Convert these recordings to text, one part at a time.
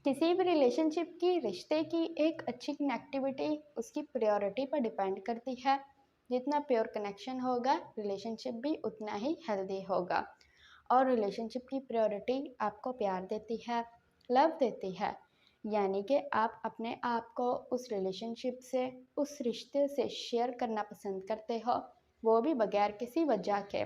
किसी भी रिलेशनशिप की रिश्ते की एक अच्छी कनेक्टिविटी उसकी प्रायोरिटी पर डिपेंड करती है। जितना प्योर कनेक्शन होगा रिलेशनशिप भी उतना ही हेल्दी होगा। और रिलेशनशिप की प्रायोरिटी आपको प्यार देती है, लव देती है। यानी कि आप अपने आप को उस रिलेशनशिप से, उस रिश्ते से शेयर करना पसंद करते हो, वो भी बगैर किसी वजह के।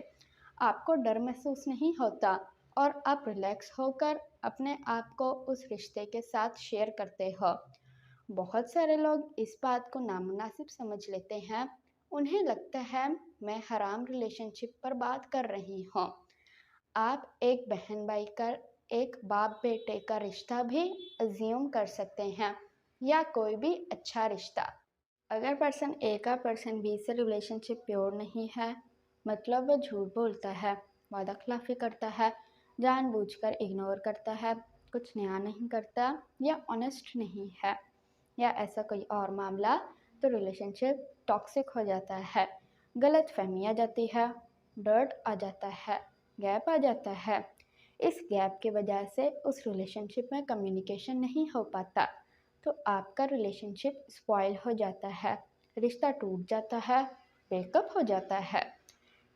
आपको डर महसूस नहीं होता और आप रिलैक्स होकर अपने आप को उस रिश्ते के साथ शेयर करते हो। बहुत सारे लोग इस बात को नामुनासिब समझ लेते हैं। उन्हें लगता है मैं हराम रिलेशनशिप पर बात कर रही हूँ। आप एक बहन भाई का, एक बाप बेटे का रिश्ता भी अज्यूम कर सकते हैं, या कोई भी अच्छा रिश्ता। अगर पर्सन ए का पर्सन बी से रिलेशनशिप प्योर नहीं है, मतलब वो झूठ बोलता है, वादा खिलाफी करता है, जानबूझकर इग्नोर करता है, कुछ नया नहीं करता, या ऑनेस्ट नहीं है, या ऐसा कोई और मामला, तो रिलेशनशिप टॉक्सिक हो जाता है। गलत फहमी आ जाती है, डर्ट आ जाता है, गैप आ जाता है। इस गैप की वजह से उस रिलेशनशिप में कम्युनिकेशन नहीं हो पाता, तो आपका रिलेशनशिप स्पॉइल हो जाता है, रिश्ता टूट जाता है, ब्रेकअप हो जाता है।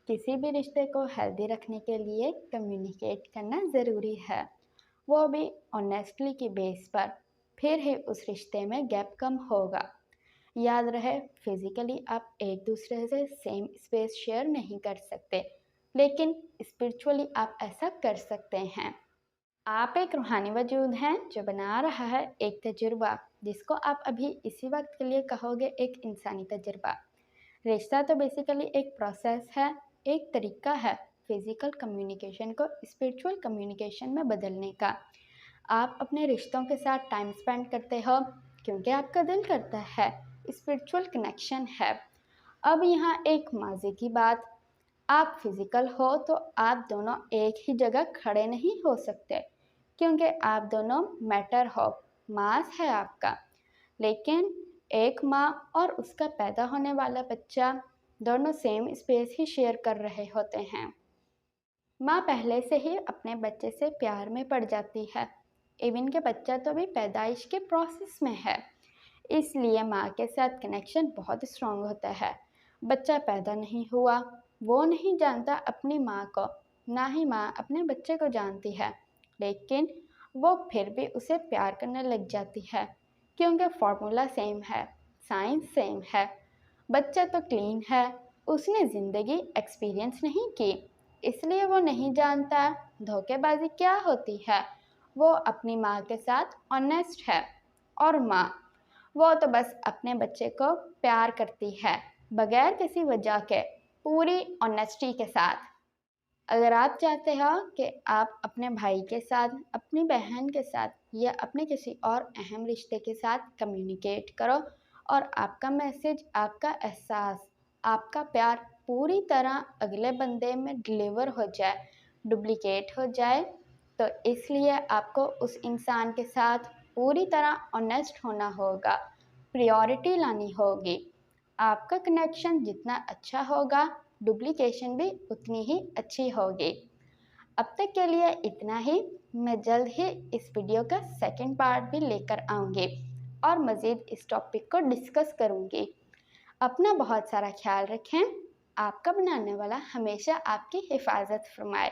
किसी भी रिश्ते को हेल्दी रखने के लिए कम्युनिकेट करना ज़रूरी है, वो भी ऑनेस्टली की बेस पर। फिर ही उस रिश्ते में गैप कम होगा। याद रहे, फिजिकली आप एक दूसरे से सेम स्पेस शेयर नहीं कर सकते, लेकिन स्पिरिचुअली आप ऐसा कर सकते हैं। आप एक रूहानी वजूद हैं जो बना रहा है एक तजुर्बा, जिसको आप अभी इसी वक्त के लिए कहोगे एक इंसानी तजुर्बा। रिश्ता तो बेसिकली एक प्रोसेस है, एक तरीका है फिजिकल कम्युनिकेशन को स्पिरिचुअल कम्युनिकेशन में बदलने का। आप अपने रिश्तों के साथ टाइम स्पेंड करते हो क्योंकि आपका दिल करता है, स्पिरिचुअल कनेक्शन है। अब यहाँ एक मज़े की बात, आप फिजिकल हो तो आप दोनों एक ही जगह खड़े नहीं हो सकते, क्योंकि आप दोनों मैटर हो, मास है आपका। लेकिन एक माँ और उसका पैदा होने वाला बच्चा दोनों सेम स्पेस ही शेयर कर रहे होते हैं। माँ पहले से ही अपने बच्चे से प्यार में पड़ जाती है, इवन के बच्चा तो भी पैदाइश के प्रोसेस में है, इसलिए माँ के साथ कनेक्शन बहुत स्ट्रॉन्ग होता है। बच्चा पैदा नहीं हुआ, वो नहीं जानता अपनी माँ को, ना ही माँ अपने बच्चे को जानती है, लेकिन वो फिर भी उसे प्यार करने लग जाती है, क्योंकि फॉर्मूला सेम है, साइंस सेम है। बच्चा तो क्लीन है, उसने ज़िंदगी एक्सपीरियंस नहीं की, इसलिए वो नहीं जानता धोखेबाजी क्या होती है। वो अपनी माँ के साथ ऑनेस्ट है, और माँ वो तो बस अपने बच्चे को प्यार करती है, बगैर किसी वजह के, पूरी ऑनेस्टी के साथ। अगर आप चाहते हो कि आप अपने भाई के साथ, अपनी बहन के साथ, या अपने किसी और अहम रिश्ते के साथ कम्युनिकेट करो, और आपका मैसेज, आपका एहसास, आपका प्यार पूरी तरह अगले बंदे में डिलीवर हो जाए, डुप्लिकेट हो जाए, तो इसलिए आपको उस इंसान के साथ पूरी तरह ऑनेस्ट होना होगा, प्रायोरिटी लानी होगी। आपका कनेक्शन जितना अच्छा होगा, डुप्लीकेशन भी उतनी ही अच्छी होगी। अब तक के लिए इतना ही। मैं जल्द ही इस वीडियो का सेकंड पार्ट भी लेकर आऊँगी और मज़ीद इस टॉपिक को डिस्कस करूँगी। अपना बहुत सारा ख्याल रखें। आपका बनाने वाला हमेशा आपकी हिफाजत फरमाए।